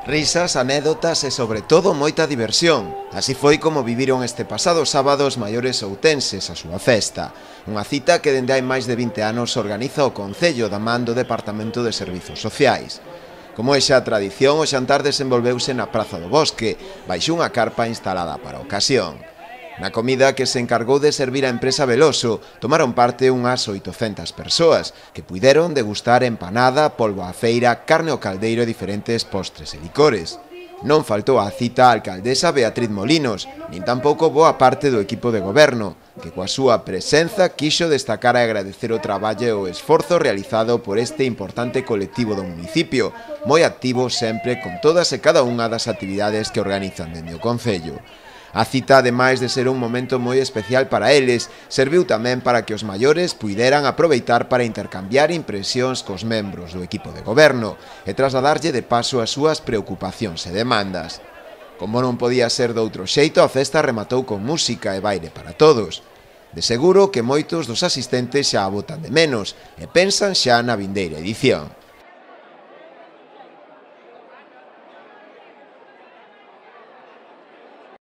Risas, anécdotas e sobre todo moita diversión. Así foi como viviron este pasado sábado os maiores outenses a súa festa. Unha cita que dende hai máis de 20 anos organiza o Concello da man do Departamento de Servizos Sociais. Como é xa a tradición, o xantar desenvolveuse na Praza do Bosque, baixo unha carpa instalada para a ocasión. Na comida que se encargou de servir a empresa Veloso, tomaron parte unhas 800 persoas, que puideron degustar empanada, polvo á feira, carne ao caldeiro e diferentes postres e licores. Non faltou á cita a alcaldesa Beatriz Molinos, nin tampouco boa parte do equipo de goberno, que coa súa presenza quixo destacar e agradecer o traballo e o esforzo realizado por este importante colectivo do municipio, moi activo sempre con todas e cada unha das actividades que organizan dende o Concello. A cita, ademais de ser un momento moi especial para eles, serviu tamén para que os maiores puideran aproveitar para intercambiar impresións cos membros do equipo de goberno e trasladarlle de paso as súas preocupacións e demandas. Como non podía ser doutro xeito, a festa rematou con música e baile para todos. De seguro que moitos dos asistentes xa a botan de menos e pensan xa na vindeira edición.